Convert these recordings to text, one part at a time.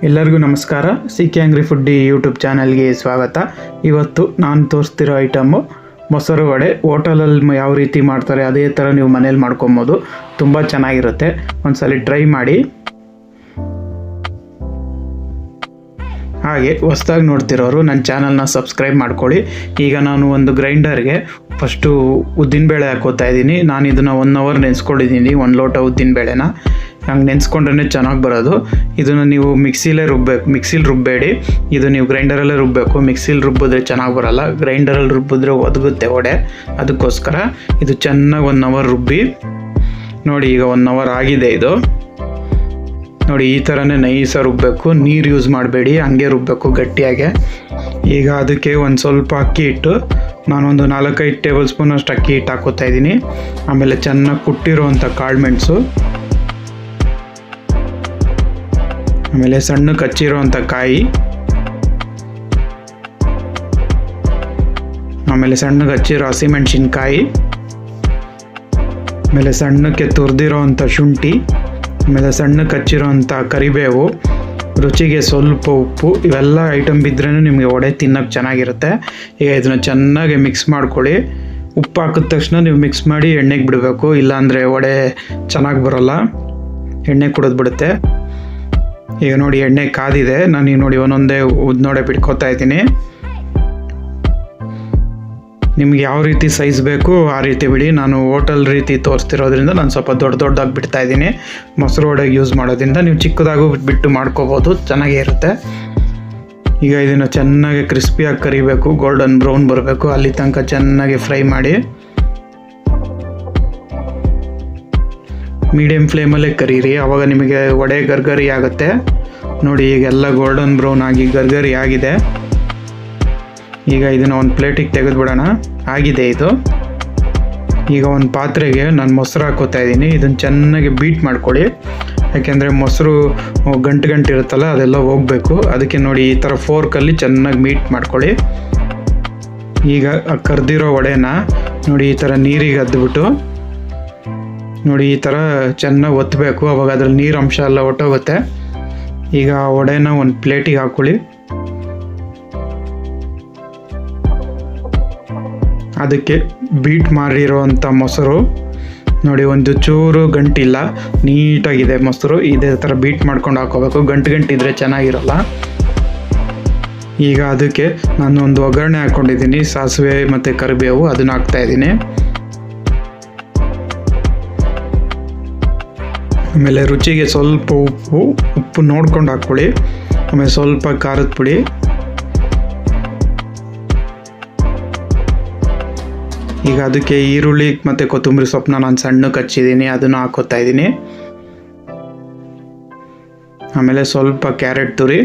ಎಲ್ಲರಿಗೂ ನಮಸ್ಕಾರ. C K ಅಂಗ್ರಿ foodie YouTube ಚಾನಲ್ಗೆ ಸ್ವಾಗತ. ಇವತ್ತು ನಾನು ತೋರಿಸ್ತಿರೋ ಐಟಮ್ಮು ಮೊಸರು ವಡೆ. ಹೋಟೆಲಲ್ಲಿ ಯಾವ ರೀತಿ ಮಾಡ್ತಾರೆ ಅದೇ ಥರ ನೀವು ಮನೇಲಿ ಮಾಡ್ಕೊಬೋದು. ತುಂಬ ಚೆನ್ನಾಗಿರುತ್ತೆ, ಒಂದ್ಸಲ ಟ್ರೈ ಮಾಡಿ. ಹಾಗೆ ಹೊಸ್ದಾಗಿ ನೋಡ್ತಿರೋರು ನನ್ನ ಚಾನಲ್ನ ಸಬ್ಸ್ಕ್ರೈಬ್ ಮಾಡ್ಕೊಳ್ಳಿ. ಈಗ ನಾನು ಒಂದು ಗ್ರೈಂಡರ್ಗೆ ಫಸ್ಟು ಉದ್ದಿನಬೇಳೆ ಹಾಕೋತಾ ಇದ್ದೀನಿ. ನಾನು ಇದನ್ನು 1 ಅವರ್ ನೆನೆಸ್ಕೊಂಡಿದ್ದೀನಿ, 1 ಲೋಟ ಉದ್ದಿನಬೇಳೆನ. ಹಂಗೆ ನೆನೆಸ್ಕೊಂಡ್ರೆ ಚೆನ್ನಾಗಿ ಬರೋದು. ಇದನ್ನು ನೀವು ಮಿಕ್ಸಿಲೇ ಮಿಕ್ಸಿಲಿ ರುಬ್ಬಬೇಡಿ, ಇದು ನೀವು ಗ್ರೈಂಡರಲ್ಲೇ ರುಬ್ಬಬೇಕು. ಮಿಕ್ಸಿಲಿ ರುಬ್ಬಿದ್ರೆ ಚೆನ್ನಾಗಿ ಬರೋಲ್ಲ, ಗ್ರೈಂಡರಲ್ಲಿ ರುಬ್ಬಿದ್ರೆ ಒದಗುತ್ತೆ ವಡೆ. ಅದಕ್ಕೋಸ್ಕರ ಇದು ಚೆನ್ನಾಗಿ 1 ಅವರ್ ರುಬ್ಬಿ ನೋಡಿ. ಈಗ 1 ಅವರ್ ಆಗಿದೆ. ಇದು ನೋಡಿ, ಈ ಥರನೇ ನೈಸಾಗಿ ರುಬ್ಬಬೇಕು, ನೀರು ಯೂಸ್ ಮಾಡಬೇಡಿ, ಹಂಗೆ ರುಬ್ಬಬೇಕು ಗಟ್ಟಿಯಾಗೆ. ಈಗ ಅದಕ್ಕೆ ಒಂದು ಸ್ವಲ್ಪ ಅಕ್ಕಿ ಹಿಟ್ಟು, ನಾನೊಂದು 4-5 ಟೇಬಲ್ ಸ್ಪೂನ್ ಅಷ್ಟು ಅಕ್ಕಿ ಹಿಟ್ಟು ಹಾಕೋತಾ ಇದ್ದೀನಿ. ಆಮೇಲೆ ಚೆನ್ನಾಗಿ ಕುಟ್ಟಿರೋವಂಥ ಕಾಳು ಮೆಣಸು, ಆಮೇಲೆ ಸಣ್ಣಕ್ಕೆ ಹಚ್ಚಿರೋವಂಥ ಕಾಯಿ, ಆಮೇಲೆ ಸಣ್ಣಗೆ ಹಚ್ಚಿರೋ ಹಸಿಮೆಣಸಿನ್ಕಾಯಿ, ಆಮೇಲೆ ಸಣ್ಣಕ್ಕೆ ತುರಿದಿರೋವಂಥ ಶುಂಠಿ, ಆಮೇಲೆ ಸಣ್ಣಕ್ಕೆ ಹಚ್ಚಿರೋವಂಥ ಕರಿಬೇವು, ರುಚಿಗೆ ಸ್ವಲ್ಪ ಉಪ್ಪು. ಇವೆಲ್ಲ ಐಟಮ್ ಬಿದ್ರೂ ನಿಮಗೆ ವಡೆ ತಿನ್ನೋಕ್ಕೆ ಚೆನ್ನಾಗಿರುತ್ತೆ. ಈಗ ಇದನ್ನು ಚೆನ್ನಾಗಿ ಮಿಕ್ಸ್ ಮಾಡ್ಕೊಳ್ಳಿ. ಉಪ್ಪು ಹಾಕಿದ ತಕ್ಷಣ ನೀವು ಮಿಕ್ಸ್ ಮಾಡಿ ಎಣ್ಣೆಗೆ ಬಿಡಬೇಕು, ಇಲ್ಲಾಂದರೆ ವಡೆ ಚೆನ್ನಾಗಿ ಬರೋಲ್ಲ, ಎಣ್ಣೆ ಕುಡಿದ್ಬಿಡುತ್ತೆ. ಈಗ ನೋಡಿ, ಎಣ್ಣೆ ಕಾದಿದೆ. ನಾನು ಈಗ ನೋಡಿ ಒಂದೊಂದೇ ಉದ್ನೋಡೆ ಬಿಡ್ಕೋತಾ ಇದ್ದೀನಿ. ನಿಮ್ಗೆ ಯಾವ ರೀತಿ ಸೈಜ್ ಬೇಕು ಆ ರೀತಿ ಬಿಡಿ. ನಾನು ಹೋಟೆಲ್ ರೀತಿ ತೋರಿಸ್ತಿರೋದ್ರಿಂದ ನಾನು ಸ್ವಲ್ಪ ದೊಡ್ಡದಾಗಿ ಬಿಡ್ತಾ ಇದ್ದೀನಿ. ಮೊಸರು ವಡೆಗೆ ಯೂಸ್ ಮಾಡೋದ್ರಿಂದ ನೀವು ಚಿಕ್ಕದಾಗೂ ಬಿಟ್ಟು ಮಾಡ್ಕೋಬೋದು, ಚೆನ್ನಾಗೇ ಇರುತ್ತೆ. ಈಗ ಇದನ್ನು ಚೆನ್ನಾಗಿ ಕ್ರಿಸ್ಪಿಯಾಗಿ ಕರಿಬೇಕು, ಗೋಲ್ಡನ್ ಬ್ರೌನ್ ಬರಬೇಕು, ಅಲ್ಲಿ ತನಕ ಚೆನ್ನಾಗಿ ಫ್ರೈ ಮಾಡಿ. ಮೀಡಿಯಮ್ ಫ್ಲೇಮಲ್ಲೇ ಕರೀರಿ, ಆವಾಗ ನಿಮಗೆ ವಡೆ ಗರ್ಗರಿ ಆಗುತ್ತೆ. ನೋಡಿ, ಈಗೆಲ್ಲ ಗೋಲ್ಡನ್ ಬ್ರೌನ್ ಆಗಿ ಗರ್ಗರಿ ಆಗಿದೆ. ಈಗ ಇದನ್ನು ಒಂದು ಪ್ಲೇಟಿಗೆ ತೆಗೆದುಬಿಡೋಣ. ಆಗಿದೆ ಇದು. ಈಗ ಒಂದು ಪಾತ್ರೆಗೆ ನಾನು ಮೊಸರು ಹಾಕೋತಾ ಇದ್ದೀನಿ. ಇದನ್ನು ಚೆನ್ನಾಗಿ ಬೀಟ್ ಮಾಡ್ಕೊಳ್ಳಿ, ಯಾಕೆಂದರೆ ಮೊಸರು ಗಂಟು ಇರುತ್ತಲ್ಲ, ಅದೆಲ್ಲ ಹೋಗಬೇಕು. ಅದಕ್ಕೆ ನೋಡಿ, ಈ ಥರ ಫೋರ್ಕಲ್ಲಿ ಚೆನ್ನಾಗಿ ಬೀಟ್ ಮಾಡ್ಕೊಳ್ಳಿ. ಈಗ ಕರ್ದಿರೋ ವಡೆನ ನೋಡಿ ಈ ಥರ ನೀರಿಗೆ ಅದ್ಬಿಟ್ಟು ನೋಡಿ ಈ ಥರ ಚೆನ್ನಾಗಿ ಒತ್ತಬೇಕು, ಅವಾಗ ಅದ್ರಲ್ಲಿ ನೀರು ಅಂಶ ಎಲ್ಲ ಹೊಟ್ಟೋಗುತ್ತೆ. ಈಗ ವಡೆನ ಒಂದು ಪ್ಲೇಟಿಗೆ ಹಾಕ್ಕೊಳ್ಳಿ. ಅದಕ್ಕೆ ಬೀಟ್ ಮಾಡಿರೋವಂಥ ಮೊಸರು ನೋಡಿ, ಒಂದು ಚೂರು ಗಂಟಿಲ್ಲ, ನೀಟಾಗಿದೆ ಮೊಸರು. ಇದೇ ಥರ ಬೀಟ್ ಮಾಡ್ಕೊಂಡು ಹಾಕೋಬೇಕು, ಗಂಟಿದ್ರೆ ಚೆನ್ನಾಗಿರಲ್ಲ. ಈಗ ಅದಕ್ಕೆ ನಾನು ಒಂದು ಒಗ್ಗರಣೆ ಹಾಕ್ಕೊಂಡಿದ್ದೀನಿ, ಸಾಸಿವೆ ಮತ್ತು ಕರಿಬೇವು, ಅದನ್ನು ಹಾಕ್ತಾಯಿದ್ದೀನಿ. ಆಮೇಲೆ ರುಚಿಗೆ ಸ್ವಲ್ಪ ಉಪ್ಪು ನೋಡ್ಕೊಂಡು ಹಾಕ್ಕೊಳ್ಳಿ. ಆಮೇಲೆ ಸ್ವಲ್ಪ ಖಾರದ ಪುಡಿ, ಈಗ ಅದಕ್ಕೆ ಈರುಳ್ಳಿ ಮತ್ತು ಕೊತ್ತಂಬರಿ ಸೊಪ್ಪನ್ನ ನಾನು ಸಣ್ಣಕ್ಕೆ ಹಚ್ಚಿದ್ದೀನಿ, ಅದನ್ನು ಹಾಕೋತಾ ಇದ್ದೀನಿ. ಆಮೇಲೆ ಸ್ವಲ್ಪ ಕ್ಯಾರೆಟ್ ತುರಿ,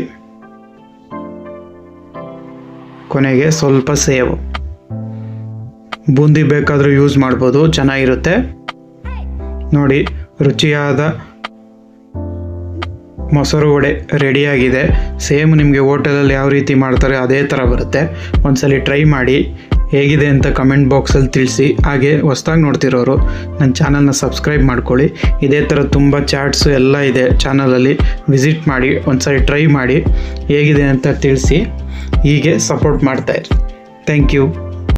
ಕೊನೆಗೆ ಸ್ವಲ್ಪ ಸೇವು. ಬೂಂದಿ ಬೇಕಾದರೂ ಯೂಸ್ ಮಾಡ್ಬೋದು, ಚೆನ್ನಾಗಿರುತ್ತೆ. ನೋಡಿ, ರುಚಿಯಾದ ಮೊಸರು ವಡೆ ರೆಡಿಯಾಗಿದೆ. ಸೇಮ್ ನಿಮಗೆ ಹೋಟೆಲಲ್ಲಿ ಯಾವ ರೀತಿ ಮಾಡ್ತಾರೆ ಅದೇ ಥರ ಬರುತ್ತೆ. ಒಂದ್ಸಲಿ ಟ್ರೈ ಮಾಡಿ, ಹೇಗಿದೆ ಅಂತ ಕಮೆಂಟ್ ಬಾಕ್ಸಲ್ಲಿ ತಿಳಿಸಿ. ಹಾಗೆ ಹೊಸ್ದಾಗಿ ನೋಡ್ತಿರೋರು ನನ್ನ ಚಾನಲ್ನ ಸಬ್ಸ್ಕ್ರೈಬ್ ಮಾಡ್ಕೊಳ್ಳಿ. ಇದೇ ಥರ ತುಂಬ ಚಾಟ್ಸು ಎಲ್ಲ ಇದೆ ಚಾನಲಲ್ಲಿ, ವಿಸಿಟ್ ಮಾಡಿ, ಒಂದ್ಸರಿ ಟ್ರೈ ಮಾಡಿ, ಹೇಗಿದೆ ಅಂತ ತಿಳಿಸಿ. ಹೀಗೆ ಸಪೋರ್ಟ್ ಮಾಡ್ತಾಯಿರಿ. Thank you.